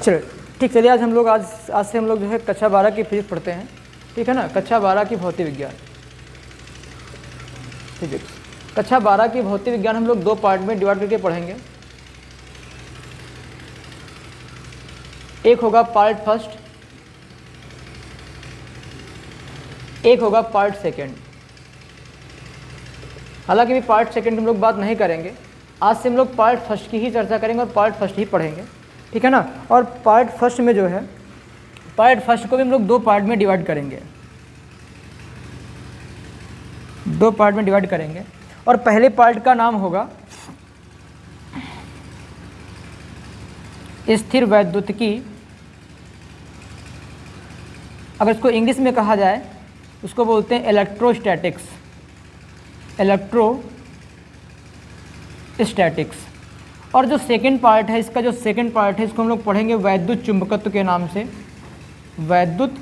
चलिए ठीक, चलिए आज से हम लोग जो है कक्षा 12 की फिजिक्स पढ़ते हैं, ठीक है ना। कक्षा 12 की भौतिक विज्ञान फिजिक्स, कक्षा 12 की भौतिक विज्ञान हम लोग 2 पार्ट में डिवाइड करके पढ़ेंगे। एक होगा पार्ट फर्स्ट, एक होगा पार्ट सेकेंड। हालांकि भी पार्ट सेकेंड हम लोग बात नहीं करेंगे, आज से हम लोग पार्ट फर्स्ट की ही चर्चा करेंगे और पार्ट फर्स्ट ही पढ़ेंगे, ठीक है ना। और पार्ट फर्स्ट में जो है, पार्ट फर्स्ट को भी हम लोग 2 पार्ट में डिवाइड करेंगे, 2 पार्ट में डिवाइड करेंगे। और पहले पार्ट का नाम होगा स्थिर वैद्युतिकी। अगर इसको इंग्लिश में कहा जाए उसको बोलते हैं इलेक्ट्रोस्टैटिक्स, इलेक्ट्रोस्टैटिक्स। और जो सेकंड पार्ट है, इसका जो सेकंड पार्ट है, इसको हम लोग पढ़ेंगे वैद्युत चुंबकत्व के नाम से, वैद्युत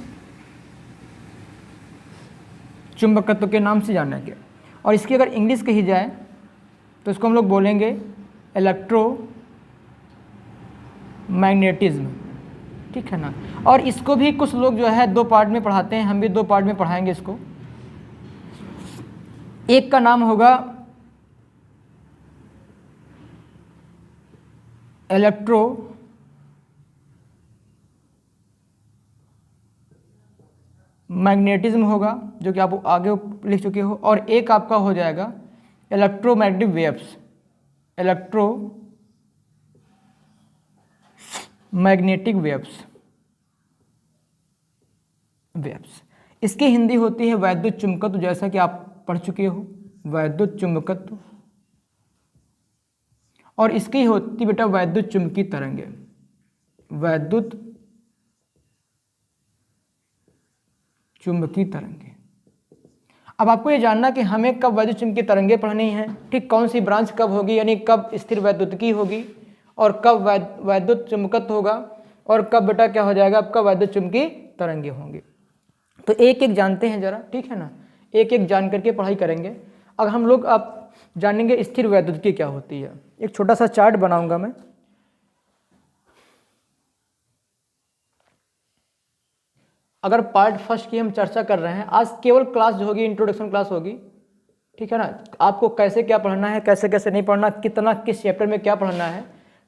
चुंबकत्व के नाम से जानेंगे। और इसकी अगर इंग्लिश कही जाए तो इसको हम लोग बोलेंगे इलेक्ट्रोमैग्नेटिज्म, ठीक है ना। और इसको भी कुछ लोग जो है 2 पार्ट में पढ़ाते हैं, हम भी 2 पार्ट में पढ़ाएंगे इसको। एक का नाम होगा इलेक्ट्रोमैग्नेटिज्म होगा, जो कि आप आगे लिख चुके हो। और एक आपका हो जाएगा इलेक्ट्रोमैग्नेटिक वेव्स, इलेक्ट्रोमैग्नेटिक वेव्स। इसकी हिंदी होती है वैद्युत चुंबकत्व, जैसा कि आप पढ़ चुके हो, वैद्युत चुंबकत्व। और इसकी होती बेटा वैद्युत चुंबकीय तरंगे, वैद्युत चुंबकीय तरंगे। अब आपको ये जानना कि हमें कब वैद्युत चुंबकीय तरंगे पढ़नी है, ठीक, कौन सी ब्रांच कब होगी, यानी कब स्थिर वैद्युतिकी होगी और कब वैद्युत चुंबकत्व होगा और कब बेटा क्या हो जाएगा आपका वैद्युत चुंबकीय तरंगे होंगी। तो एक एक जानते हैं जरा, ठीक है ना, एक एक जान करके पढ़ाई करेंगे। अब हम लोग आप जानेंगे स्थिर वैद्युतिकी क्या होती है। एक छोटा सा चार्ट बनाऊंगा मैं। अगर पार्ट फर्स्ट की हम चर्चा कर रहे हैं, आज केवल क्लास जो होगी इंट्रोडक्शन क्लास होगी, ठीक है ना। आपको कैसे क्या पढ़ना है, कैसे कैसे नहीं पढ़ना, कितना किस चैप्टर में क्या पढ़ना है,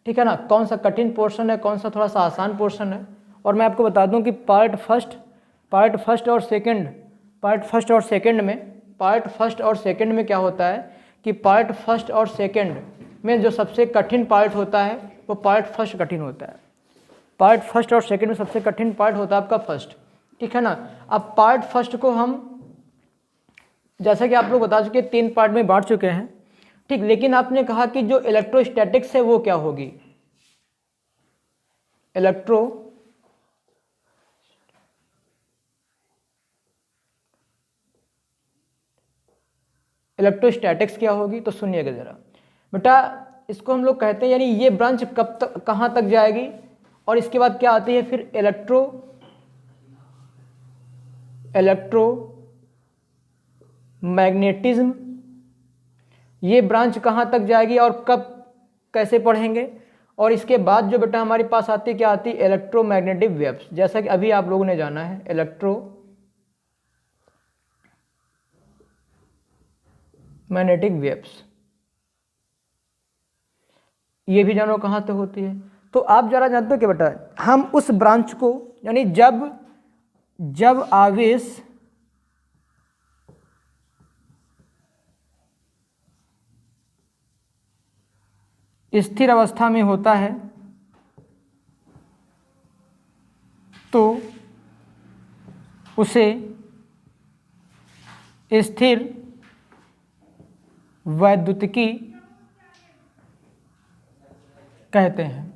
ठीक है ना, कौन सा कठिन पोर्शन है, कौन सा थोड़ा सा आसान पोर्शन है। और मैं आपको बता दूं कि पार्ट फर्स्ट और सेकंड में क्या होता है कि पार्ट फर्स्ट और सेकंड में जो सबसे कठिन पार्ट होता है वो पार्ट फर्स्ट कठिन होता है। पार्ट फर्स्ट और सेकंड में सबसे कठिन पार्ट होता है आपका फर्स्ट, ठीक है ना। अब पार्ट फर्स्ट को हम जैसा कि आप लोग बता चुके 3 पार्ट में बांट चुके हैं, ठीक। लेकिन आपने कहा कि जो इलेक्ट्रोस्टैटिक्स है वो क्या होगी, इलेक्ट्रोस्टैटिक्स क्या होगी। तो सुनिएगा जरा बेटा, इसको हम लोग कहते हैं, यानी ये ब्रांच कब तक कहाँ तक जाएगी और इसके बाद क्या आती है फिर इलेक्ट्रोमैग्नेटिज्म। ये ब्रांच कहाँ तक जाएगी और कब कैसे पढ़ेंगे। और इसके बाद जो बेटा हमारे पास आती है, क्या आती है, इलेक्ट्रोमैग्नेटिक वेव्स, जैसा कि अभी आप लोगों ने जाना है इलेक्ट्रोमैग्नेटिक वेव्स। ये भी जानो कहाँ तक होती है। तो आप जरा जानते हो कि बेटा हम उस ब्रांच को, यानी जब आवेश स्थिर अवस्था में होता है तो उसे स्थिर वैद्युतिकी कहते हैं।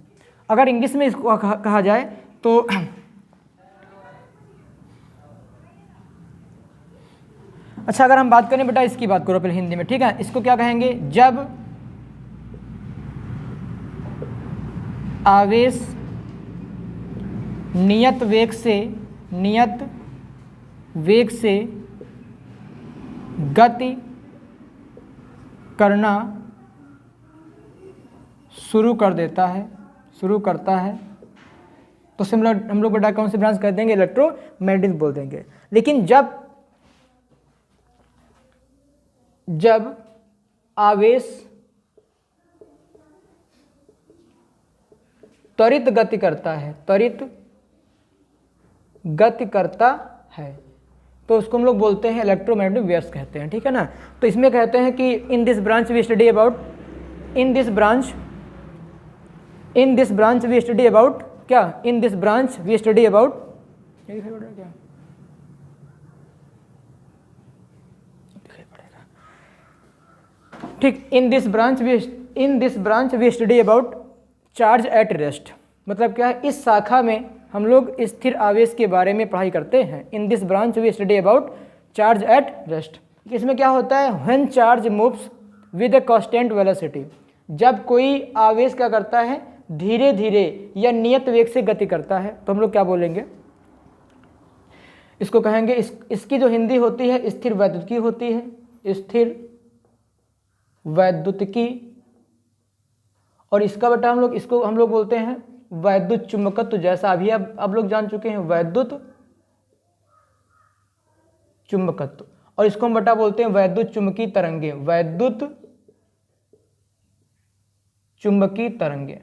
अगर इंग्लिश में इसको कहा जाए तो अच्छा, अगर हम बात करें बेटा, इसकी बात करो पहले हिंदी में, ठीक है। इसको क्या कहेंगे, जब आवेश नियत वेग से गति करना शुरू करता है तो सिमिलर हम लोग बेटा कौन सी ब्रांच कर देंगे, इलेक्ट्रोमैग्नेटिक बोल देंगे। लेकिन जब आवेश त्वरित गति करता है, त्वरित गति करता है, तो उसको हम लोग बोलते हैं इलेक्ट्रोमैग्नेटिक वेव्स कहते हैं, ठीक है ना। तो इसमें कहते हैं कि in this branch we study about क्या, in this branch we study about क्या, ठीक, in this branch we study about charge at rest. मतलब क्या है, इस शाखा में हम लोग स्थिर आवेश के बारे में पढ़ाई करते हैं। In this branch we study about charge at rest. इसमें क्या होता है, when charge moves with a constant velocity, जब कोई आवेश क्या करता है, धीरे धीरे या नियत वेग से गति करता है, तो हम लोग क्या बोलेंगे, इसको कहेंगे, इसकी जो हिंदी होती है स्थिर वैद्युतिकी होती है, स्थिर वैद्युतिकी। और इसका बेटा इसको हम लोग बोलते हैं वैद्युत चुंबकत्व, जैसा अभी अब लोग जान चुके हैं, वैद्युत चुंबकत्व। और इसको हम बेटा बोलते हैं वैद्युत चुंबकीय तरंगे, वैद्युत चुंबकीय तरंगे।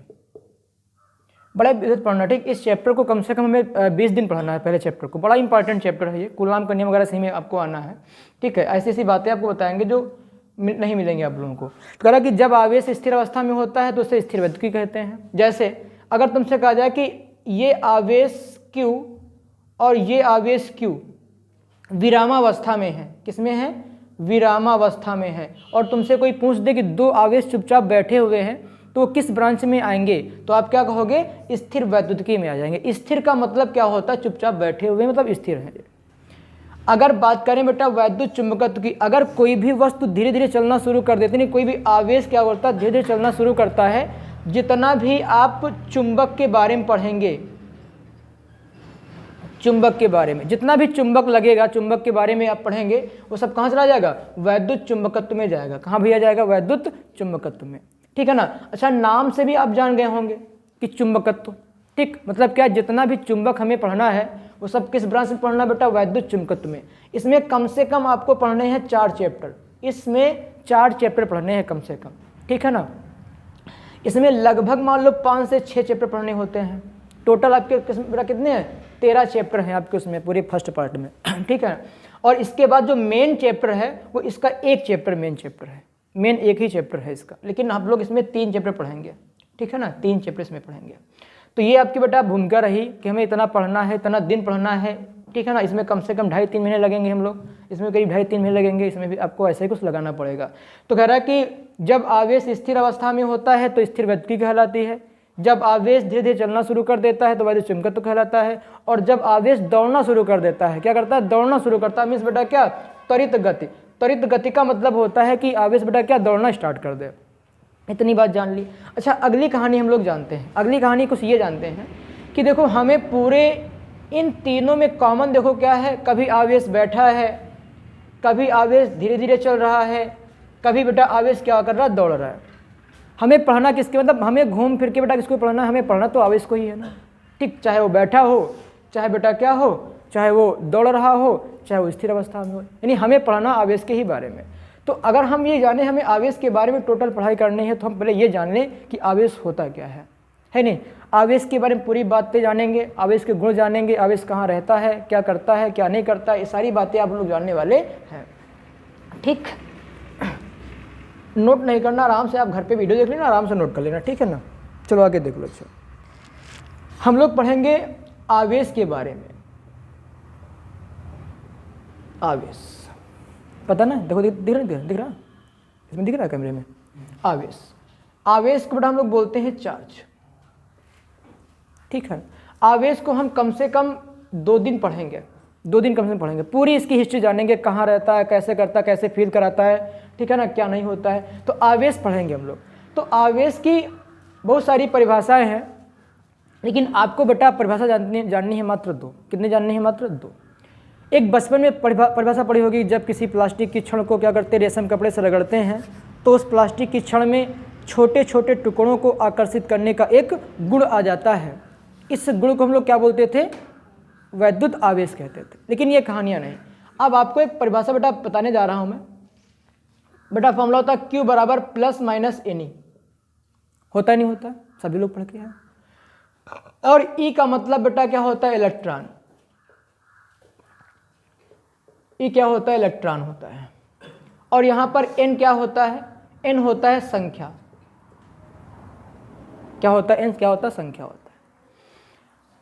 बड़ा विस्तृत पढ़ना, ठीक। इस चैप्टर को कम से कम हमें 20 दिन पढ़ना है, पहले चैप्टर को। बड़ा इंपॉर्टेंट चैप्टर है ये, कूलाम का नियम वगैरह सही में आपको आना है, ठीक है। ऐसी ऐसी बातें आपको बताएंगे जो नहीं मिलेंगे आप लोगों को। तो कह रहा कि जब आवेश स्थिर अवस्था में होता है तो उसे स्थिर वैद्युतिकी कहते हैं। जैसे अगर तुमसे कहा जाए कि ये आवेश Q और ये आवेश Q विरामावस्था में है, किसमें है, विरामावस्था में है, और तुमसे कोई पूछ दे कि दो आवेश चुपचाप बैठे हुए हैं तो वो किस ब्रांच में आएंगे, तो आप क्या कहोगे, स्थिर वैद्युतिकी में आ जाएंगे। स्थिर का मतलब क्या होता है, चुपचाप बैठे हुए, मतलब स्थिर है। अगर बात करें बेटा वैद्युत चुंबकत्व की, अगर कोई भी वस्तु धीरे धीरे चलना शुरू कर देती, नहीं कोई भी आवेश क्या होता है, धीरे धीरे चलना शुरू करता है, जितना भी आप चुंबक के बारे में पढ़ेंगे, चुंबक के बारे में जितना भी चुंबक लगेगा, चुंबक के बारे में आप पढ़ेंगे, वो सब कहाँ चला जाएगा, वैद्युत चुंबकत्व में जाएगा। कहाँ भैया जाएगा, वैद्युत चुंबकत्व में, ठीक है ना। अच्छा, नाम से भी आप जान गए होंगे कि चुंबकत्व, ठीक, मतलब क्या, जितना भी चुंबक हमें पढ़ना है वो सब किस ब्रांच में पढ़ना बेटा, वैद्युत चुंबकत्व में। इसमें कम से कम आपको पढ़ने हैं 4 चैप्टर, इसमें 4 चैप्टर पढ़ने हैं कम से कम, ठीक है ना। इसमें लगभग मान लो 5 से 6 चैप्टर पढ़ने होते हैं। टोटल आपके बेटा कितने हैं, 13 चैप्टर हैं आपके उसमें पूरे फर्स्ट पार्ट में, ठीक है। और इसके बाद जो मेन चैप्टर है वो इसका एक चैप्टर मेन चैप्टर है, मेन एक ही चैप्टर है इसका, लेकिन आप लोग इसमें 3 चैप्टर पढ़ेंगे, ठीक है ना, 3 चैप्टर इसमें पढ़ेंगे। तो ये आपकी बेटा भूमिका रही कि हमें इतना पढ़ना है, इतना दिन पढ़ना है, ठीक है ना। इसमें कम से कम 2.5-3 महीने लगेंगे हम लोग, इसमें करीब 2.5-3 महीने लगेंगे, इसमें भी आपको ऐसे ही कुछ लगाना पड़ेगा। तो कह रहा है कि जब आवेश स्थिर अवस्था में होता है तो स्थिर वैद्युतिकी कहलाती है, जब आवेश धीरे धीरे चलना शुरू कर देता है तो वैद्युत चुंबकत्व कहलाता है, और जब आवेश दौड़ना शुरू कर देता है, क्या करता है, दौड़ना शुरू करता है, मीन्स बेटा क्या, त्वरित गति। त्वरित गति का मतलब होता है कि आवेश बेटा क्या, दौड़ना स्टार्ट कर दे। इतनी बात जान ली। अच्छा, अगली कहानी हम लोग जानते हैं। अगली कहानी कुछ ये जानते हैं कि देखो हमें पूरे इन तीनों में कॉमन देखो क्या है, कभी आवेश बैठा है, कभी आवेश धीरे धीरे चल रहा है, कभी बेटा आवेश क्या कर रहा है, दौड़ रहा है। हमें पढ़ना किसके, मतलब हमें घूम फिर के बेटा किसको पढ़ना है, हमें पढ़ना तो आवेश को ही है ना, ठीक। चाहे वो बैठा हो, चाहे बेटा क्या हो, चाहे वो दौड़ रहा हो, चाहे वो स्थिर अवस्था में हो, यानी हमें पढ़ना आवेश के ही बारे में। तो अगर हम ये जाने हमें आवेश के बारे में टोटल पढ़ाई करनी है तो हम पहले ये जान लें कि आवेश होता क्या है नहीं। आवेश के बारे में पूरी बातें जानेंगे, आवेश के गुण जानेंगे, आवेश कहाँ रहता है, क्या करता है, क्या नहीं करता, ये सारी बातें आप लोग जानने वाले हैं, ठीक। नोट नहीं करना, आराम से आप घर पे वीडियो देख लेना, आराम से नोट कर लेना, ठीक है ना। चलो आगे देख लो। अच्छा, हम लोग पढ़ेंगे आवेश के बारे में। आवेश पता ना, देखो दिख रहा इसमें दिख रहा है कैमरे में। आवेश को बेटा हम लोग बोलते हैं चार्ज, ठीक है। आवेश को हम कम से कम 2 दिन पढ़ेंगे, 2 दिन कम से कम पढ़ेंगे, पूरी इसकी हिस्ट्री जानेंगे, कहाँ रहता है, कैसे करता है, कैसे फील कराता है, ठीक है ना, क्या नहीं होता है। तो आवेश पढ़ेंगे हम लोग। तो आवेश की बहुत सारी परिभाषाएं हैं, लेकिन आपको बेटा परिभाषा जाननी है मात्र 2। कितनी जाननी है, मात्र 2। एक बचपन में परिभाषा पढ़ी होगी, जब किसी प्लास्टिक की छड़ को क्या करते, रेशम कपड़े से रगड़ते हैं तो उस प्लास्टिक की छड़ में छोटे छोटे टुकड़ों को आकर्षित करने का एक गुण आ जाता है। इस गुण को हम लोग क्या बोलते थे, वैद्युत आवेश कहते थे। लेकिन ये कहानियाँ नहीं। अब आपको एक परिभाषा बेटा बताने जा रहा हूँ मैं। बेटा फॉर्मूला होता है Q बराबर प्लस माइनस एनी, होता नहीं होता, सभी लोग पढ़ के आए। और E का मतलब बेटा क्या होता है, इलेक्ट्रॉन। E क्या होता है, इलेक्ट्रॉन होता है। और यहाँ पर N क्या होता है, N होता है संख्या। क्या होता है, N क्या होता है, संख्या होता है।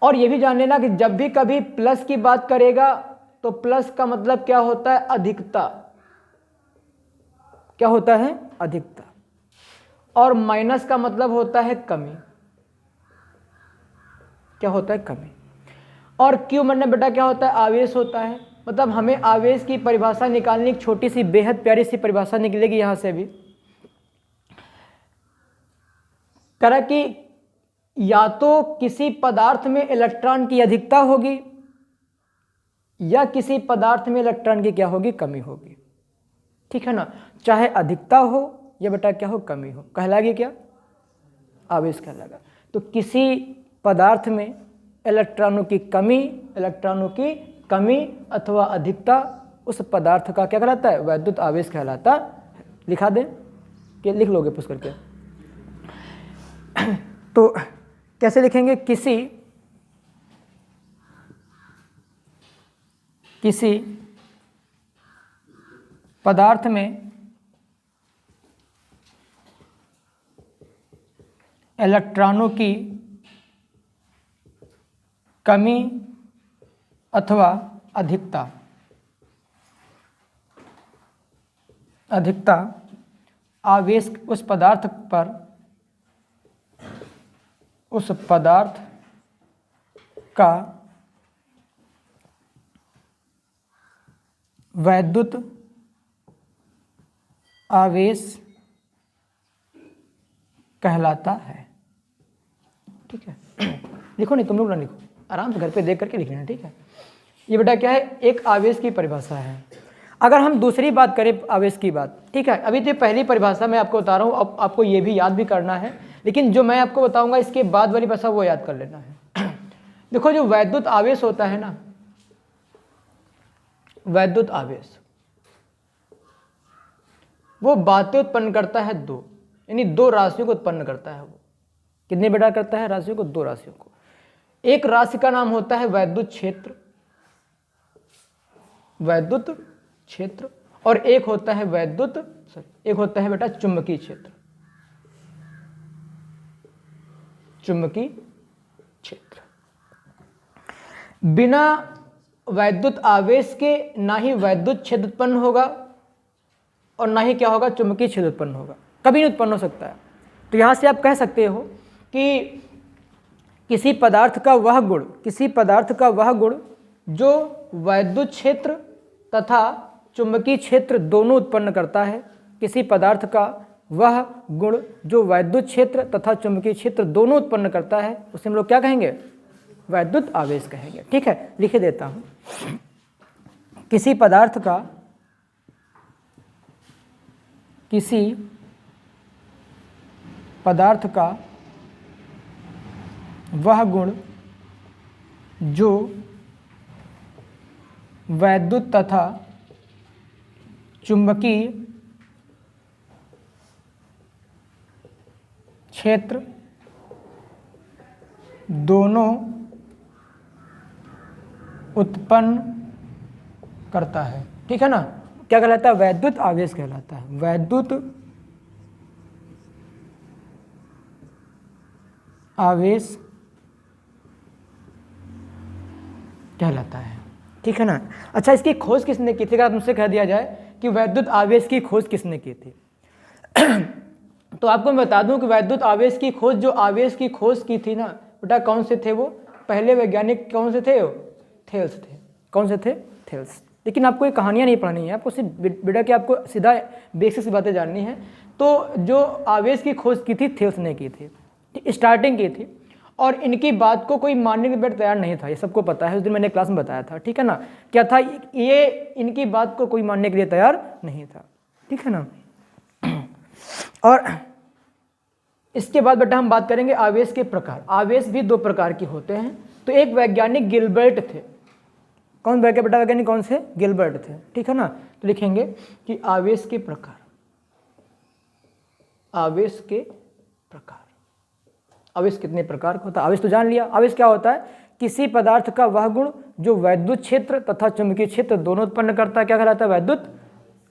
और ये भी जान लेना कि जब भी कभी प्लस की बात करेगा तो प्लस का मतलब क्या होता है, अधिकता। क्या होता है, अधिकता। और माइनस का मतलब होता है कमी। क्या होता है, कमी। और Q मतलब बेटा क्या होता है, आवेश होता है। मतलब हमें आवेश की परिभाषा निकालनी, एक छोटी सी बेहद प्यारी सी परिभाषा निकलेगी यहां से भी, करा कि या तो किसी पदार्थ में इलेक्ट्रॉन की अधिकता होगी या किसी पदार्थ में इलेक्ट्रॉन की क्या होगी, कमी होगी। ठीक है ना, चाहे अधिकता हो या बेटा क्या हो, कमी हो, कहलाएगी क्या, आवेश कहलाएगा। तो किसी पदार्थ में इलेक्ट्रॉनों की कमी अथवा अधिकता, उस पदार्थ का क्या कहलाता है, वैद्युत आवेश कहलाता है। लिखा दें कि लिख लोगे पुष्ट करके। तो कैसे लिखेंगे, किसी पदार्थ में इलेक्ट्रॉनों की कमी अथवा अधिकता आवेश उस पदार्थ का वैद्युत आवेश कहलाता है। ठीक है, लिखो नहीं, तुम लोग ना लिखो, आराम से घर पे देख करके लिख लेना। ठीक है, ये बेटा क्या है, एक आवेश की परिभाषा है। अगर हम दूसरी बात करें आवेश की बात, ठीक है, अभी तो पहली परिभाषा मैं आपको बता रहा हूँ, अब आपको ये भी याद भी करना है, लेकिन जो मैं आपको बताऊंगा इसके बाद वाली भाषा वो याद कर लेना है। देखो जो वैद्युत आवेश होता है ना, वैद्युत आवेश वो बातें उत्पन्न करता है दो, यानी दो राशियों को उत्पन्न करता है। वो कितने बेटा करता है, राशियों को, दो राशियों को। एक राशि का नाम होता है वैद्युत क्षेत्र, और एक होता है एक होता है बेटा चुंबकीय क्षेत्र। बिना वैद्युत आवेश के ना ही वैद्युत क्षेत्र उत्पन्न होगा और ना ही क्या होगा, चुंबकीय क्षेत्र उत्पन्न होगा, कभी नहीं उत्पन्न हो सकता है। तो यहां से आप कह सकते हो कि किसी पदार्थ का वह गुण जो वैद्युत क्षेत्र तथा चुंबकीय क्षेत्र दोनों उत्पन्न करता है, किसी पदार्थ का वह गुण जो वैद्युत क्षेत्र तथा चुंबकीय क्षेत्र दोनों उत्पन्न करता है, उसे हम लोग क्या कहेंगे, वैद्युत आवेश कहेंगे। ठीक है, लिख देता हूं, किसी पदार्थ का वह गुण जो वैद्युत तथा चुंबकीय क्षेत्र दोनों उत्पन्न करता है। ठीक है ना, क्या कहलाता है, वैद्युत आवेश कहलाता है, वैद्युत आवेश कहलाता है। ठीक है ना। अच्छा, इसकी खोज किसने की थी, अगर तुमसे कह दिया जाए कि वैद्युत आवेश की खोज किसने की थी तो आपको मैं बता दूं कि वैद्युत आवेश की खोज, जो आवेश की खोज की थी ना बेटा, कौन से थे वो, पहले वैज्ञानिक कौन से थे, थेल्स थे। कौन से थे, थेल्स। लेकिन आपको ये कहानियां नहीं पढ़नी है, आपको सिर्फ बेटा कि आपको सीधा बेसिक सी बातें जाननी है। तो जो आवेश की खोज की थी थेल्स ने की थी, स्टार्टिंग की थी, और इनकी बात को कोई मानने के लिए तैयार नहीं था, ये सबको पता है, उस दिन मैंने क्लास में बताया था। ठीक है ना, क्या था ये, इनकी बात को कोई मानने के लिए तैयार नहीं था। ठीक है ना। और इसके बाद बेटा हम बात करेंगे आवेश के प्रकार। आवेश भी दो प्रकार के होते हैं। तो एक वैज्ञानिक गिलबर्ट थे। कौन बेटा वैज्ञानिक कौन से? गिलबर्ट थे, ठीक है ना। तो लिखेंगे कि आवेश के प्रकार। आवेश के प्रकार। आवेश कितने प्रकार का होता है? आवेश तो जान लिया। आवेश क्या होता है? किसी पदार्थ का वह गुण जो वैद्युत क्षेत्र तथा चुंबकीय क्षेत्र दोनों उत्पन्न करता है, क्या कहलाता है? वैद्युत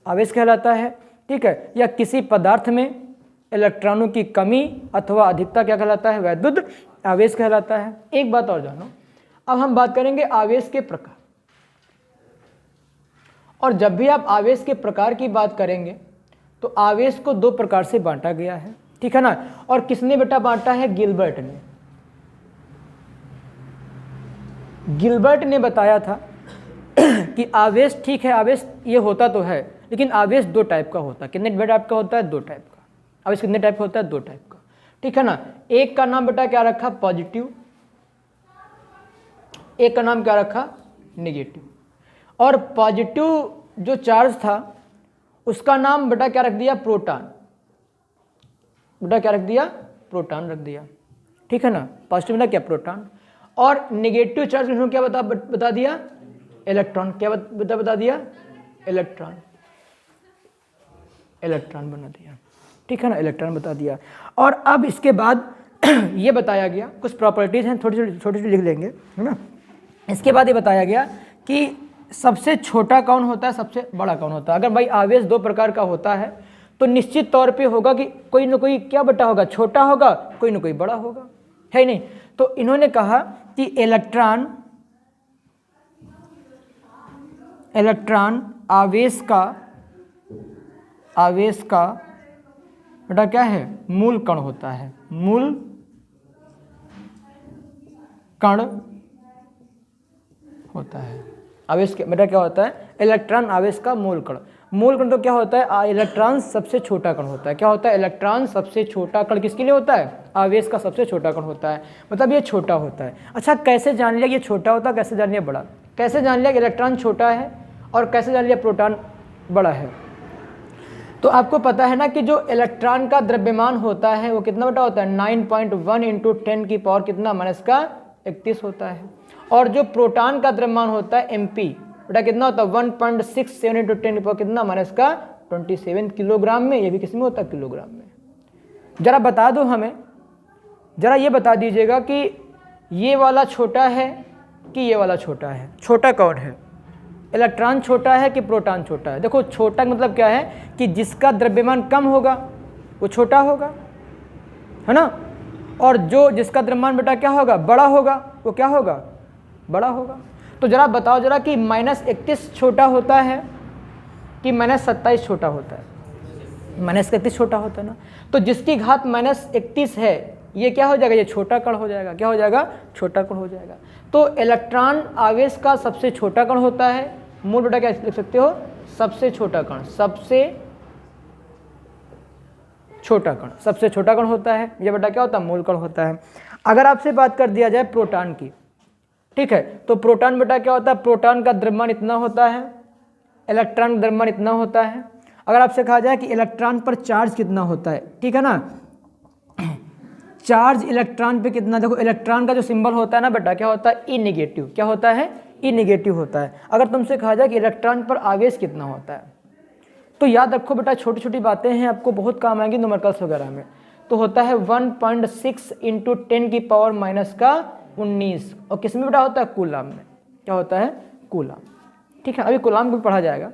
आवेश कहलाता है, ठीक है। या किसी पदार्थ में इलेक्ट्रॉनों की कमी अथवा अधिकता क्या कहलाता है? वैद्युत आवेश कहलाता है। एक बात और जानो, अब हम बात करेंगे आवेश के प्रकार। और जब भी आप आवेश के प्रकार की बात करेंगे तो आवेश को दो प्रकार से बांटा गया है, ठीक है ना। और किसने बेटा बांटा है? गिलबर्ट ने। गिलबर्ट ने बताया था कि आवेश, ठीक है, आवेश ये होता तो है, लेकिन आवेश दो टाइप का होता है। कितने टाइप का होता है? दो टाइप का। आवेश कितने टाइप का होता है? दो टाइप का, ठीक है ना। एक का नाम बेटा क्या रखा? पॉजिटिव। एक का नाम क्या रखा? नेगेटिव। और पॉजिटिव जो चार्ज था उसका नाम बेटा क्या रख दिया? प्रोटॉन। बेटा क्या रख दिया? प्रोटॉन रख दिया, ठीक है ना। पॉजिटिव ना क्या? प्रोटॉन। और नेगेटिव चार्ज को क्या बता दिया? इलेक्ट्रॉन। क्या बता दिया? इलेक्ट्रॉन। इलेक्ट्रॉन बना दिया, ठीक है ना। इलेक्ट्रॉन बता दिया। और अब इसके बाद ये बताया गया, कुछ प्रॉपर्टीज हैं, छोटी लिख लेंगे, है ना। इसके बाद ये बताया गया कि सबसे छोटा कौन होता है, सबसे बड़ा कौन होता है। अगर भाई आवेश दो प्रकार का होता है तो निश्चित तौर पे होगा कि कोई ना कोई क्या बेटा होगा? छोटा होगा, कोई ना कोई बड़ा होगा, है नहीं। तो इन्होंने कहा कि इलेक्ट्रॉन आवेश का बेटा क्या है? मूल कण होता है। मूल कण होता है। आवेश के बेटा क्या होता है? इलेक्ट्रॉन आवेश का मूल कण। मूल कण तो क्या होता है? इलेक्ट्रॉन सबसे छोटा कण होता है। क्या होता है? इलेक्ट्रॉन सबसे छोटा कण किसके लिए होता है? आवेश का सबसे छोटा कण होता है, मतलब ये छोटा होता है। अच्छा, कैसे जान लिया ये छोटा होता है, कैसे जान लिया बड़ा? कैसे जान लिया कि इलेक्ट्रॉन छोटा है और कैसे जान लिया प्रोटॉन बड़ा है? तो आपको पता है ना कि जो इलेक्ट्रॉन का द्रव्यमान होता है वो कितना बेटा होता है? 9.1 × 10 की पावर कितना? -31 होता है। और जो प्रोटॉन का द्रव्यमान होता है MP बेटा कितना होता है? 1.67 × 10 की पावर कितना? -27 किलोग्राम में। ये भी किस में होता है? किलोग्राम में। जरा बता दो हमें, जरा ये बता दीजिएगा कि ये वाला छोटा है कि ये वाला छोटा है? छोटा कौन है? इलेक्ट्रॉन छोटा है कि प्रोटॉन छोटा है? देखो, छोटा मतलब क्या है कि जिसका द्रव्यमान कम होगा वो छोटा होगा, है ना। और जो जिसका द्रव्यमान बेटा क्या होगा? बड़ा होगा, वो क्या होगा? बड़ा होगा। तो जरा बताओ जरा कि -31 छोटा होता है कि -27 छोटा होता है? -31 छोटा होता है ना। तो जिसकी घात -31 है ये क्या हो जाएगा? ये छोटा कण हो जाएगा। क्या हो जाएगा? छोटा कण हो जाएगा। तो इलेक्ट्रॉन आवेश का सबसे छोटा कण होता है। मूल बेटा क्या लिख सकते हो? सबसे छोटा कण। सबसे छोटा कण, सबसे छोटा कण होता है। ये बेटा क्या होता है? मूल कण होता है। अगर आपसे बात कर दिया जाए प्रोटॉन की, ठीक है, तो प्रोटॉन बेटा क्या होता है? प्रोटॉन का द्रव्यमान इतना होता है, इलेक्ट्रॉन का द्रव्यमान इतना होता है। अगर आपसे कहा जाए कि इलेक्ट्रॉन पर चार्ज कितना होता है, ठीक है ना, चार्ज इलेक्ट्रॉन पे कितना, देखो इलेक्ट्रॉन का जो सिंबल होता है ना बेटा क्या होता है? ई नेगेटिव। क्या होता है? ई नेगेटिव होता है। अगर तुमसे कहा जाए कि इलेक्ट्रॉन पर आवेश कितना होता है तो याद रखो बेटा, छोटी छोटी बातें हैं, आपको बहुत काम आएंगी न्यूमेरिकल्स वगैरह में। तो होता है 1.6 × 10 की पावर -19। और किस में बेटा होता है? कूलाम में। क्या होता है? कूलाम, ठीक है। अभी कूलाम को भी पढ़ा जाएगा।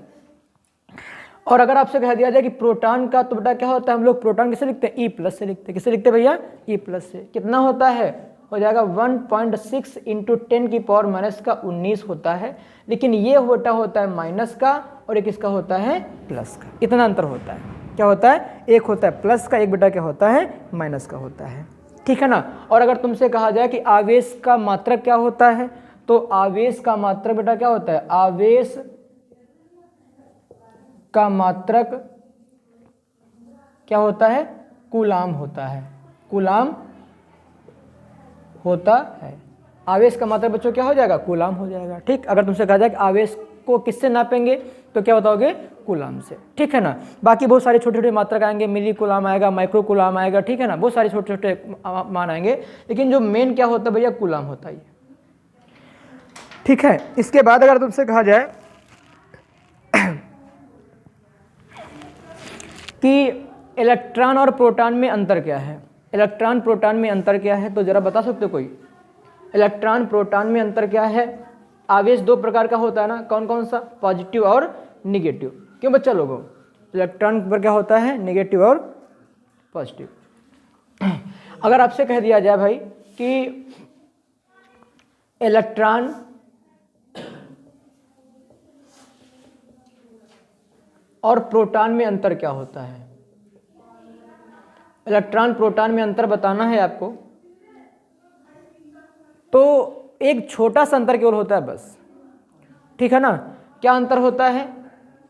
और अगर आपसे कह दिया जाए कि प्रोटॉन का, तो बेटा क्या होता है? हम लोग प्रोटॉन किसे लिखते हैं? E+ से लिखते हैं। किसे लिखते हैं भैया? E+ से। कितना होता है? हो जाएगा 1.6 × 10 की पावर -19 होता है। लेकिन ये बेटा होता है माइनस का और एक किसका होता है? प्लस का। इतना अंतर होता है। क्या होता है? एक होता है प्लस का, एक बेटा क्या होता है? माइनस का होता है, ठीक है ना। और अगर तुमसे कहा जाए कि आवेश का मात्रक क्या होता है, तो आवेश का मात्रक बेटा क्या होता है? आवेश का मात्रक क्या होता है? कूलाम होता है। कूलाम होता है। आवेश का मात्रक बच्चों क्या हो जाएगा? कूलाम हो जाएगा, ठीक। अगर तुमसे कहा जाए कि आवेश को किससे नापेंगे, तो क्या बताओगे, कूलाम से, ठीक है ना। बाकी बहुत सारे छोटे छोटे मात्रक आएंगे, मिली कूलाम आएगा, माइक्रो कूलाम आएगा, ठीक है ना, बहुत सारे छोटे छोटे मान आएंगे, लेकिन जो मेन क्या होता है भैया, कूलाम होता है, ठीक है। इसके बाद अगर तुमसे कहा जाए कि इलेक्ट्रॉन और प्रोटॉन में अंतर क्या है, इलेक्ट्रॉन प्रोटॉन में अंतर क्या है, तो जरा बता सकते हो कोई, इलेक्ट्रॉन प्रोटॉन में अंतर क्या है। आवेश दो प्रकार का होता है ना, कौन कौन सा, पॉजिटिव और निगेटिव। क्यों बच्चा लोगों, इलेक्ट्रॉन पर क्या होता है, निगेटिव और पॉजिटिव। अगर आपसे कह दिया जाए भाई कि इलेक्ट्रॉन और प्रोटॉन में अंतर क्या होता है, इलेक्ट्रॉन प्रोटॉन में अंतर बताना है आपको, तो एक छोटा सा अंतर केवल होता है बस, ठीक है ना। क्या अंतर होता है,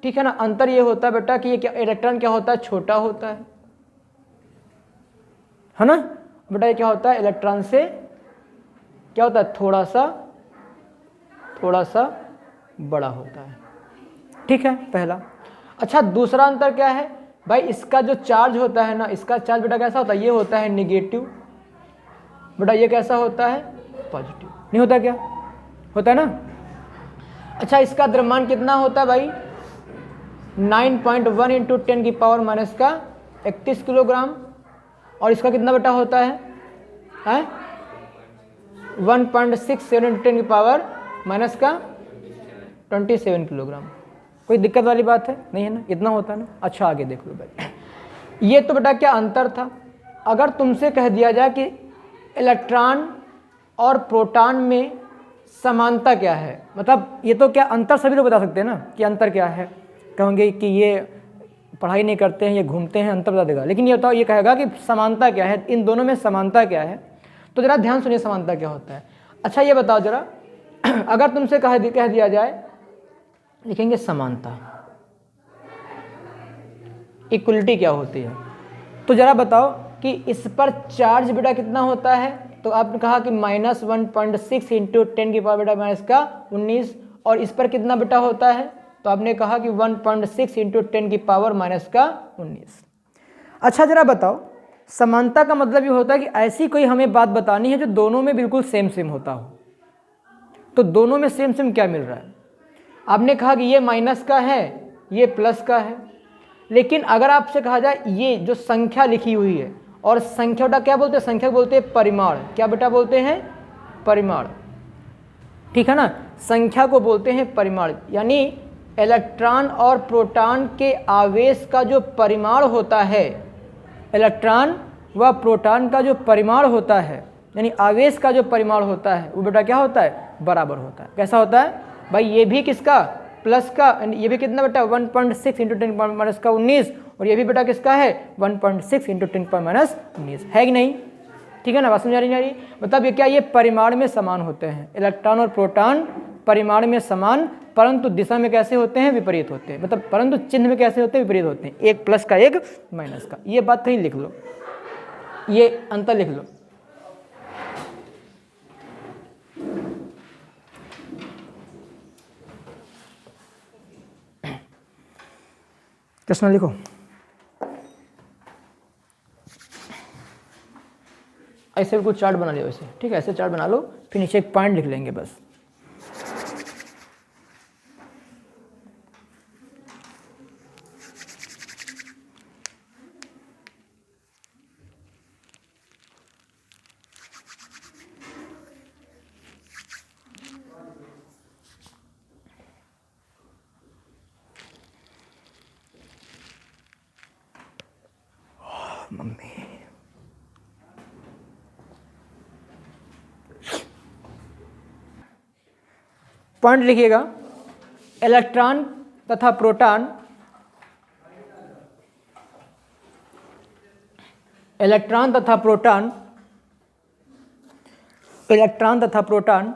ठीक है ना, अंतर ये होता है बेटा कि ये क्या, इलेक्ट्रॉन क्या होता है, छोटा होता है ना बेटा। ये क्या होता है, इलेक्ट्रॉन से क्या होता है, थोड़ा सा बड़ा होता है, ठीक है, पहला। अच्छा, दूसरा अंतर क्या है भाई, इसका जो चार्ज होता है ना, इसका चार्ज बेटा कैसा होता है, ये होता है निगेटिव, बेटा ये कैसा होता है, पॉजिटिव। नहीं होता क्या, होता है ना। अच्छा, इसका द्रव्यमान कितना होता है भाई, 9.1 इंटू 10 की पावर माइनस का 31 किलोग्राम, और इसका कितना बेटा होता है 1.67 इंटू 10 की पावर माइनस का 27 किलोग्राम। कोई दिक्कत वाली बात है नहीं है ना, इतना होता है ना। अच्छा, आगे देख लो भाई, ये तो बेटा क्या अंतर था। अगर तुमसे कह दिया जाए कि इलेक्ट्रॉन और प्रोटॉन में समानता क्या है, मतलब ये तो क्या अंतर सभी लोग बता सकते हैं ना कि अंतर क्या है, कहोगे कि ये पढ़ाई नहीं करते हैं, ये घूमते हैं, अंतर बता देगा। लेकिन ये बताओ, ये कहेगा कि समानता क्या है, इन दोनों में समानता क्या है। तो जरा ध्यान सुनिए, समानता क्या होता है। अच्छा, ये बताओ जरा, अगर तुमसे कह दिया जाए, लिखेंगे समानता, इक्वलिटी क्या होती है, तो जरा बताओ कि इस पर चार्ज बेटा कितना होता है, तो आपने कहा कि -1.6 इंटू 10 की पावर बेटा माइनस का 19, और इस पर कितना बेटा होता है, तो आपने कहा कि 1.6 इंटू 10 की पावर माइनस का 19। अच्छा, जरा बताओ, समानता का मतलब ये होता है कि ऐसी कोई हमें बात बतानी है जो दोनों में बिल्कुल सेम सेम होता हो। तो दोनों में सेम सेम क्या मिल रहा है, आपने कहा कि ये माइनस का है, ये प्लस का है, लेकिन अगर आपसे कहा जाए ये जो संख्या लिखी हुई है, और संख्या बेटा क्या बोलते हैं, संख्या बोलते हैं परिमाण, क्या बेटा बोलते हैं, परिमाण, ठीक है ना, संख्या को बोलते हैं परिमाण। यानी इलेक्ट्रॉन और प्रोटॉन के आवेश का जो परिमाण होता है, इलेक्ट्रॉन व प्रोटॉन का जो परिमाण होता है, यानी आवेश का जो परिमाण होता है, वो बेटा क्या होता है, बराबर होता है। कैसा होता है भाई, ये भी किसका, प्लस का, ये भी कितना बेटा 1.6 इंटू 10 पावर माइनस का 19, और ये भी बेटा किसका है 1.6 इंटू 10 पावर माइनस 19, है कि नहीं, ठीक है ना, बात समझ आ रही। मतलब ये क्या, ये परिमाण में समान होते हैं, इलेक्ट्रॉन और प्रोटॉन परिमाण में समान, परंतु दिशा में कैसे होते हैं, विपरीत होते हैं, मतलब परंतु चिन्ह में कैसे होते हैं, विपरीत होते हैं, एक प्लस का एक माइनस का। ये बात कहीं लिख लो, ये अंतर लिख लो। प्रश्न लिखो, ऐसे बिल्कुल चार्ट बना लियो ऐसे, ठीक है, ऐसे चार्ट बना लो, फिर नीचे एक पॉइंट लिख लेंगे बस। मम्मी, पॉइंट लिखिएगा, इलेक्ट्रॉन तथा प्रोटॉन, इलेक्ट्रॉन तथा प्रोटॉन, इलेक्ट्रॉन तथा प्रोटॉन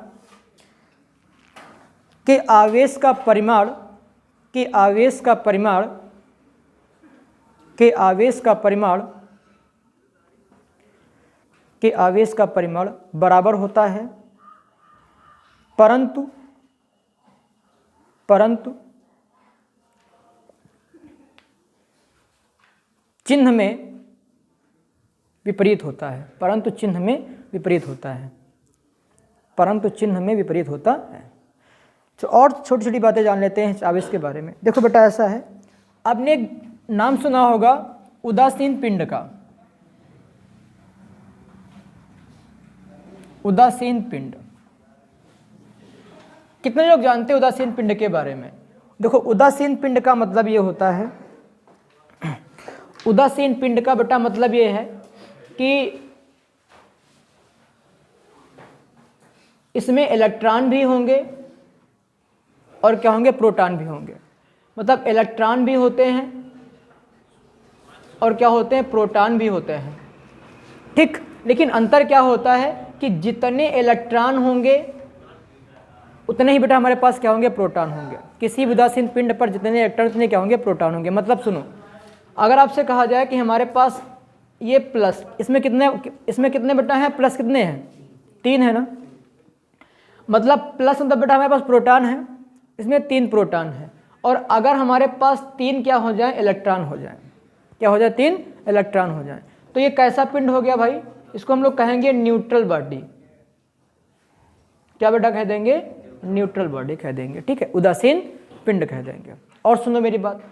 के आवेश का परिमाण, के आवेश का परिमाण, के आवेश का परिमाण, के आवेश का परिमाण बराबर होता है, परंतु परंतु चिन्ह में विपरीत होता है, परंतु चिन्ह में विपरीत होता है, परंतु चिन्ह में विपरीत होता है। तो और छोटी छोटी बातें जान लेते हैं आवेश के बारे में। देखो बेटा ऐसा है, आपने नाम सुना होगा उदासीन पिंड का। उदासीन पिंड, कितने लोग जानते हैं उदासीन पिंड के बारे में? देखो उदासीन पिंड का मतलब ये होता है, उदासीन पिंड का बेटा मतलब ये है कि इसमें इलेक्ट्रॉन भी होंगे और क्या होंगे, प्रोटॉन भी होंगे। मतलब इलेक्ट्रॉन भी होते हैं और क्या होते हैं, प्रोटॉन भी होते हैं, ठीक। लेकिन अंतर क्या होता है कि जितने इलेक्ट्रॉन होंगे उतने ही बेटा हमारे पास क्या होंगे, प्रोटॉन होंगे। किसी भी उदासीन पिंड पर जितने इलेक्ट्रॉन उतने क्या होंगे, प्रोटॉन होंगे। मतलब सुनो, अगर आपसे कहा जाए कि हमारे पास ये प्लस, इसमें कितने बेटा हैं, प्लस कितने हैं, 3 है ना। मतलब प्लस मतलब बेटा हमारे पास प्रोटॉन है, इसमें 3 प्रोटॉन है। और अगर हमारे पास 3 क्या हो जाए, इलेक्ट्रॉन हो जाए, क्या हो जाए, 3 इलेक्ट्रॉन हो जाए, तो ये कैसा पिंड हो गया भाई? इसको हम लोग कहेंगे न्यूट्रल बॉडी। क्या बेटा कह देंगे, न्यूट्रल बॉडी कह देंगे, ठीक है, उदासीन पिंड कह देंगे। और सुनो मेरी बात,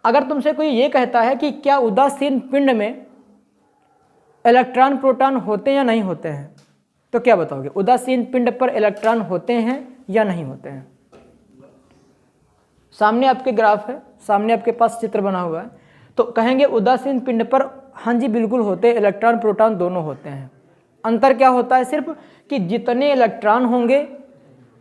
अगर तुमसे कोई ये कहता है कि क्या उदासीन पिंड में इलेक्ट्रॉन प्रोटॉन होते हैं या नहीं होते हैं, तो क्या बताओगे? उदासीन पिंड पर इलेक्ट्रॉन होते हैं या नहीं होते हैं? सामने आपके ग्राफ है, सामने आपके पास चित्र बना हुआ है, तो कहेंगे उदासीन पिंड पर हाँ जी बिल्कुल होते हैं, इलेक्ट्रॉन प्रोटॉन दोनों होते हैं। अंतर क्या होता है सिर्फ कि जितने इलेक्ट्रॉन होंगे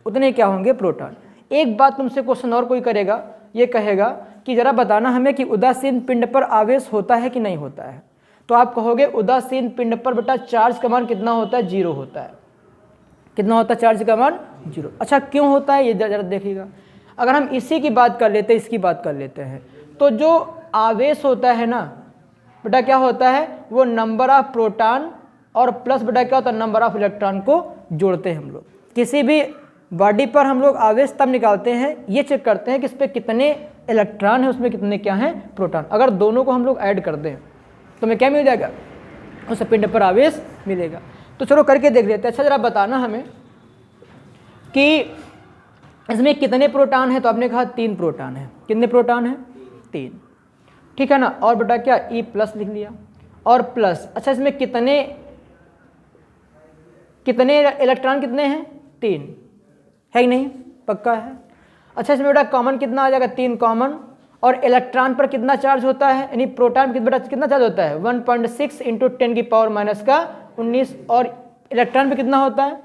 उतने क्या होंगे, प्रोटॉन। एक बात तुमसे क्वेश्चन और कोई करेगा, ये कहेगा कि जरा बताना हमें कि उदासीन पिंड पर आवेश होता है कि नहीं होता है, तो आप कहोगे उदासीन पिंड पर बेटा चार्ज का मान कितना होता है, 0 होता है। कितना होता है चार्ज का मान, 0। अच्छा क्यों होता है ये जरा देखिएगा। अगर हम इसी की बात कर लेते हैं, इसकी बात कर लेते हैं, तो जो आवेश होता है ना बेटा क्या होता है, वो नंबर ऑफ प्रोटॉन और प्लस बेटा क्या होता है, नंबर ऑफ इलेक्ट्रॉन को जोड़ते हैं हम लोग। किसी भी बॉडी पर हम लोग आवेश तब निकालते हैं, ये चेक करते हैं कि इस पर कितने इलेक्ट्रॉन है, उसमें कितने क्या हैं, प्रोटॉन। अगर दोनों को हम लोग ऐड कर दें तो हमें क्या मिल जाएगा, उस पिंड पर आवेश मिलेगा। तो चलो करके देख लेते हैं। अच्छा जरा बताना हमें कि इसमें कितने प्रोटॉन है, तो आपने कहा 3 प्रोटॉन है। कितने प्रोटॉन है, 3, ठीक है ना। और बेटा क्या E+ लिख लिया और प्लस। अच्छा इसमें कितने इलेक्ट्रॉन कितने हैं, 3 है कि नहीं, पक्का है। अच्छा इसमें बेटा कॉमन कितना आ जाएगा, 3 कॉमन। और इलेक्ट्रॉन पर कितना चार्ज होता है, यानी प्रोटॉन पर बेटा कितना चार्ज होता है, 1.6 × 10⁻⁻⁻⁻। और इलेक्ट्रॉन पे कितना होता है,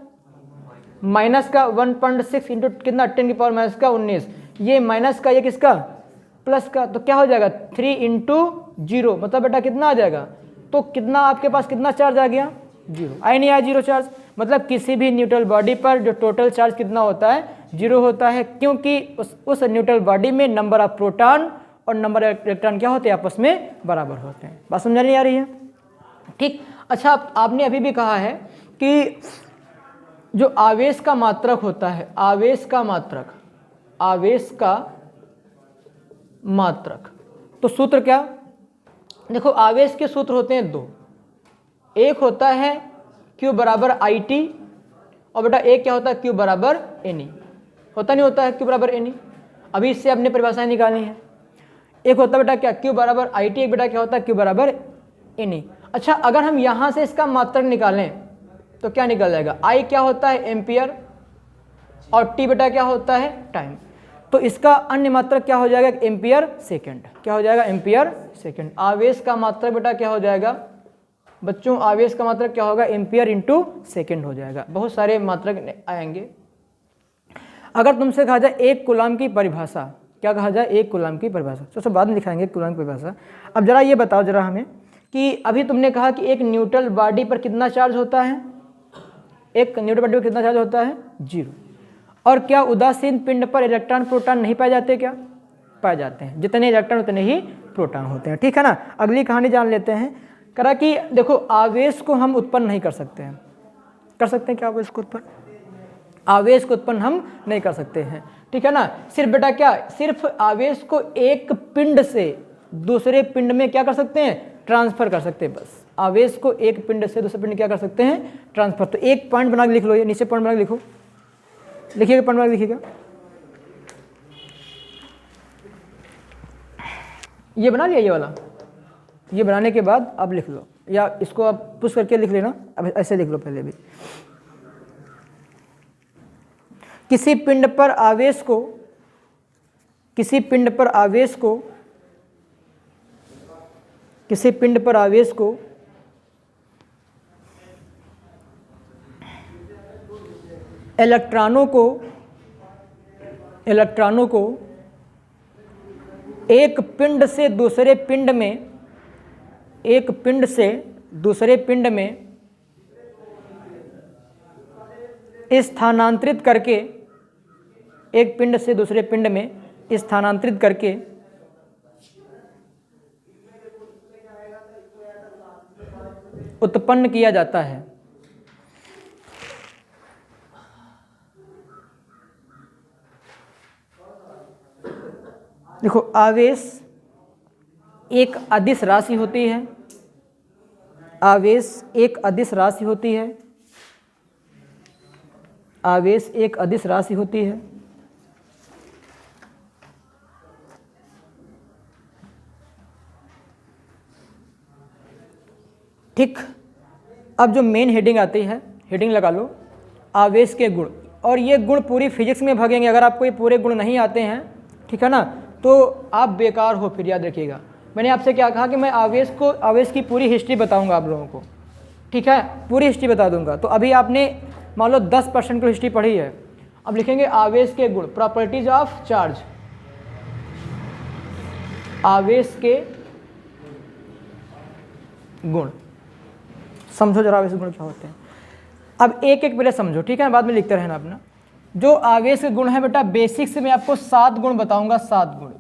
माइनस का 1.6 इंटू कितना 10⁻⁻⁹। ये माइनस का, ये किसका, प्लस का। तो क्या हो जाएगा 3 × 0, मतलब बेटा कितना आ जाएगा, तो कितना आपके पास कितना चार्ज आ गया, 0। आया नहीं आया 0 चार्ज। मतलब किसी भी न्यूट्रल बॉडी पर जो टोटल चार्ज कितना होता है, 0 होता है, क्योंकि उस न्यूट्रल बॉडी में नंबर ऑफ प्रोटॉन और नंबर ऑफ इलेक्ट्रॉन क्या होते हैं, आपस में बराबर होते हैं। बात समझ नहीं आ रही है, ठीक। अच्छा आपने अभी भी कहा है कि जो आवेश का मात्रक होता है, आवेश का मात्रक, तो सूत्र क्या, देखो आवेश के सूत्र होते हैं 2। एक होता है Q बराबर IT और बेटा एक क्या होता है, Q बराबर NE। होता नहीं होता है Q बराबर NE, अभी इससे अपने परिभाषाएं निकालनी है। एक होता है बेटा क्या, Q बराबर IT, एक बेटा क्या होता है Q बराबर NE। अच्छा अगर हम यहाँ से इसका मात्रक निकालें तो क्या निकल जाएगा, I क्या होता है, एम्पियर, और T बेटा क्या होता है, टाइम। तो इसका अन्य मात्रक क्या हो जाएगा, एम्पियर सेकेंड। क्या हो जाएगा, एम्पियर सेकेंड। आवेश का मात्रक बेटा क्या हो जाएगा बच्चों, आवेश का मात्रक क्या होगा, एम्पियर इंटू सेकेंड हो जाएगा। बहुत सारे मात्रक आएंगे। अगर तुमसे कहा जाए 1 कूलम की परिभाषा, क्या कहा जाए, 1 कूलम की परिभाषा, तो बाद में दिखाएंगे कूलम की परिभाषा। अब जरा ये बताओ जरा हमें कि अभी तुमने कहा कि एक न्यूट्रल बॉडी पर कितना चार्ज होता है, एक न्यूट्रल बॉडी पर कितना चार्ज होता है, 0। और क्या उदासीन पिंड पर इलेक्ट्रॉन प्रोटॉन नहीं पाए जाते, क्या पाए जाते हैं, जितने इलेक्ट्रॉन उतने ही प्रोटॉन होते हैं, ठीक है ना। अगली कहानी जान लेते हैं। करा कि देखो आवेश को हम उत्पन्न नहीं कर सकते हैं, कर सकते हैं क्या आवेश को उत्पन्न, आवेश को उत्पन्न हम नहीं कर सकते हैं, ठीक है ना। सिर्फ बेटा क्या, सिर्फ आवेश को एक पिंड से दूसरे पिंड में क्या कर सकते हैं, ट्रांसफर कर सकते हैं। बस आवेश को एक पिंड से दूसरे पिंड क्या कर सकते हैं, ट्रांसफर। तो एक पॉइंट बना के लिख लो, ये नीचे पॉइंट बना के लिखो, लिखिएगा पॉइंट बना के लिखिएगा। ये बना लिया, ये वाला, ये बनाने के बाद अब लिख लो, या इसको आप पुश करके लिख लेना। अब ऐसे लिख लो पहले भी। किसी पिंड पर आवेश को, किसी पिंड पर आवेश को, किसी पिंड पर आवेश को इलेक्ट्रॉनों को एक पिंड से दूसरे पिंड में, एक पिंड से दूसरे पिंड में स्थानांतरित करके, एक पिंड से दूसरे पिंड में स्थानांतरित करके उत्पन्न किया जाता है। देखो, आवेश एक अदिश राशि होती है, आवेश एक अदिश राशि होती है, आवेश एक अदिश राशि होती है। ठीक, अब जो मेन हेडिंग आती है, हेडिंग लगा लो, आवेश के गुण। और ये गुण पूरी फिजिक्स में भागेंगे, अगर आपको ये पूरे गुण नहीं आते हैं, ठीक है ना, तो आप बेकार हो। फिर याद रखिएगा, मैंने आपसे क्या कहा कि मैं आवेश की पूरी हिस्ट्री बताऊंगा आप लोगों को, ठीक है, पूरी हिस्ट्री बता दूंगा। तो अभी आपने मान लो 10% की हिस्ट्री पढ़ी है। अब लिखेंगे आवेश के गुण, प्रॉपर्टीज ऑफ चार्ज, आवेश के गुण। समझो जरा आवेश के गुण क्या होते हैं। अब एक एक पहले समझो, ठीक है, बाद में लिखते रहना अपना। जो आवेश के गुण है बेटा, बेसिक्स में आपको 7 गुण बताऊंगा, 7 गुण,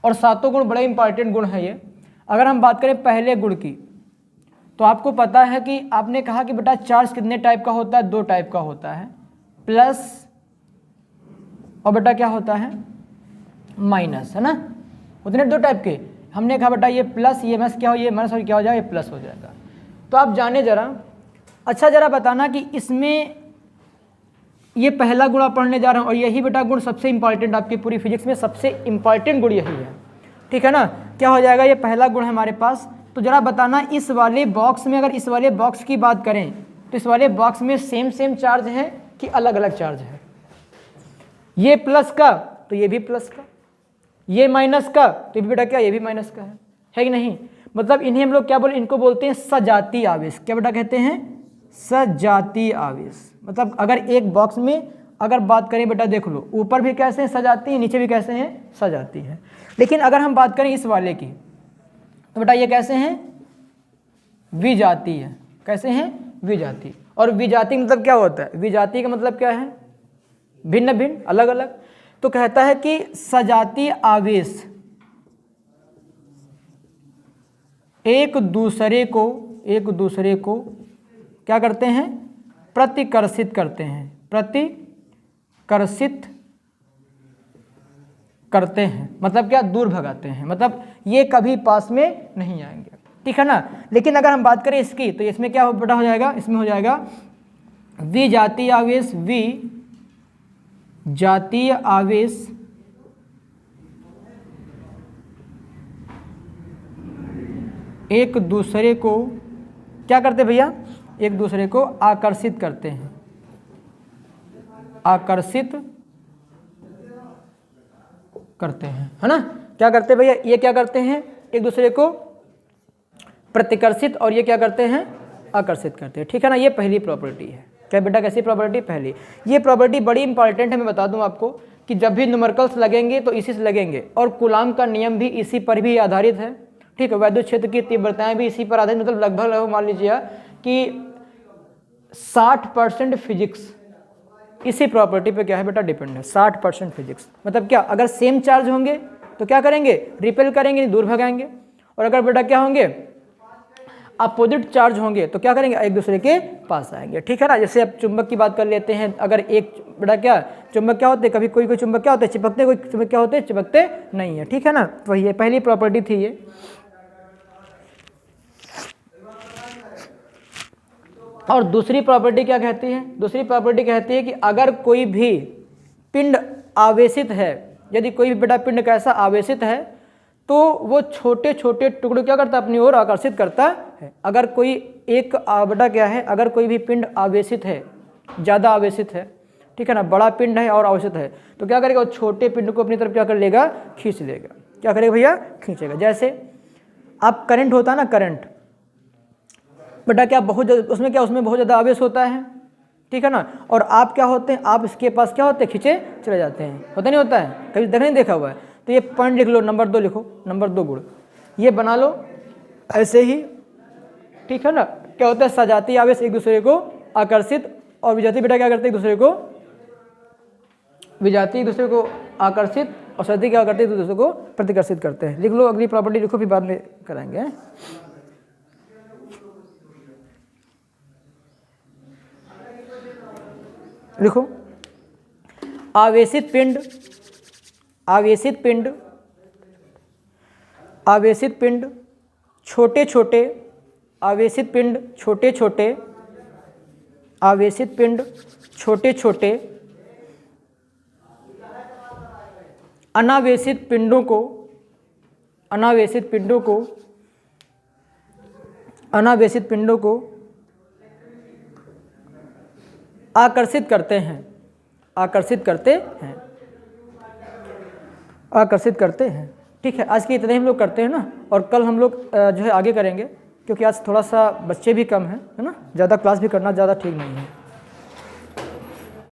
और 7 गुण बड़े इंपॉर्टेंट गुण है ये। अगर हम बात करें पहले गुण की, तो आपको पता है कि आपने कहा कि बेटा चार्ज कितने टाइप का होता है, 2 टाइप का होता है, प्लस और बेटा क्या होता है, माइनस, है ना, उतने 2 टाइप के। हमने कहा बेटा ये प्लस, ये माइनस क्या हो, ये माइनस और क्या हो जाएगा, ये प्लस हो जाएगा। तो आप जाने जरा, अच्छा जरा बताना कि इसमें ये पहला गुण आप पढ़ने जा रहे हैं, और यही बेटा गुण सबसे इंपॉर्टेंट, आपकी पूरी फिजिक्स में सबसे इंपॉर्टेंट गुण यही है, ठीक है ना। क्या हो जाएगा, ये पहला गुण है हमारे पास। तो जरा बताना, इस वाले बॉक्स में, अगर इस वाले बॉक्स की बात करें, तो इस वाले बॉक्स में सेम चार्ज है कि अलग अलग चार्ज है। ये प्लस का तो ये भी प्लस का, ये माइनस का तो ये भी बेटा क्या, ये भी माइनस का है कि नहीं। मतलब इन्हें हम लोग क्या बोले, इनको बोलते हैं सजातीय आवेश। क्या बेटा कहते हैं, सजातीय आवेश। मतलब अगर एक बॉक्स में अगर बात करें बेटा, देख लो, ऊपर भी कैसे हैं सजाती है, नीचे भी कैसे हैं सजाती है। लेकिन अगर हम बात करें इस वाले की, तो बेटा ये कैसे हैं, विजातीय। कैसे हैं, विजातीय। और विजातीय मतलब क्या होता है, विजातीय का मतलब क्या है, भिन्न भिन्न, अलग अलग। तो कहता है कि सजातीय आवेश एक दूसरे को क्या करते हैं, प्रतिकर्षित करते हैं, प्रतिकर्षित करते हैं। मतलब क्या, दूर भगाते हैं, मतलब ये कभी पास में नहीं आएंगे, ठीक है ना। लेकिन अगर हम बात करें इसकी, तो इसमें क्या बेटा हो जाएगा, इसमें हो जाएगा विजातीय आवेश, विजातीय आवेश एक दूसरे को क्या करते भैया, एक दूसरे को आकर्षित करते हैं, आकर्षित करते हैं, है ना। क्या करते भैया, ये क्या करते हैं, एक दूसरे को प्रतिकर्षित, और ये क्या करते हैं, आकर्षित करते हैं, ठीक है ना। ये पहली प्रॉपर्टी है। क्या बेटा, कैसी प्रॉपर्टी, पहली। ये प्रॉपर्टी बड़ी इंपॉर्टेंट है। मैं बता दूं आपको कि जब भी न्यूमेरिकल्स लगेंगे तो इसी से लगेंगे, और कूलाम का नियम भी इसी पर भी आधारित है, ठीक है। वैद्युत क्षेत्र की तीव्रताएं भी इसी पर आधारित, मतलब लगभग मान लीजिए कि 60% फिजिक्स इसी प्रॉपर्टी पे क्या है बेटा, डिपेंड है। 60% फिजिक्स मतलब क्या, अगर सेम चार्ज होंगे तो क्या करेंगे, रिपेल करेंगे, दूर भगाएंगे। और अगर बेटा क्या होंगे, अपोजिट चार्ज होंगे तो क्या करेंगे, एक दूसरे के पास आएंगे। ठीक है ना। जैसे अब चुंबक की बात कर लेते हैं, अगर एक बड़ा क्या चुंबक क्या होते हैं, कभी कोई कोई चुंबक क्या होते हैं चिपकते, कोई चुंबक क्या होते हैं चिपकते नहीं है। ठीक है ना। तो ये पहली प्रॉपर्टी थी ये। और दूसरी प्रॉपर्टी क्या कहती है, दूसरी प्रॉपर्टी कहती है कि अगर कोई भी पिंड आवेशित है, यदि कोई भी बड़ा पिंड कैसा आवेशित है तो वो छोटे छोटे टुकड़े क्या करता है अपनी ओर आकर्षित करता है। अगर कोई एक बड़ा क्या है, अगर कोई भी पिंड आवेशित है, ज़्यादा आवेशित है, ठीक है ना, बड़ा पिंड है और आवेशित है, तो क्या करेगा वो छोटे पिंड को अपनी तरफ क्या कर लेगा, खींच लेगा। क्या करेगा भैया, खींचेगा। जैसे आप करंट होता है ना, करंट बटा क्या बहुत उसमें क्या, उसमें बहुत ज़्यादा आवेश होता है, ठीक है ना, और आप क्या होते हैं, आप इसके पास क्या होते हैं, खींचे चले जाते हैं, होता नहीं होता है, कभी देखा नहीं देखा हुआ है। तो ये पॉइंट लिख लो, नंबर 2 लिखो, नंबर 2 गुण ये बना लो ऐसे ही। ठीक है ना। क्या होता है, सजातीय आवेश एक दूसरे को आकर्षित और विजातीय बेटा क्या करते हैं, एक दूसरे को, विजातीय एक दूसरे को आकर्षित और सजातीय क्या करते हैं, एक दूसरे को प्रतिकर्षित करते हैं। लिख लो, अगली प्रॉपर्टी लिखो, फिर बाद में कराएंगे। लिखो, आवेशित पिंड, आवेशित पिंड, आवेशित पिंड छोटे छोटे, आवेशित पिंड छोटे छोटे, आवेशित पिंड छोटे छोटे अनावेशित पिंडों को, अनावेशित पिंडों को, अनावेशित पिंडों को आकर्षित करते हैं, आकर्षित करते हैं, आकर्षित करते हैं। ठीक है, आज के इतने हम लोग करते हैं ना, और कल हम लोग जो है आगे करेंगे, क्योंकि आज थोड़ा सा बच्चे भी कम हैं, है ना, ज़्यादा क्लास भी करना ज़्यादा ठीक नहीं है।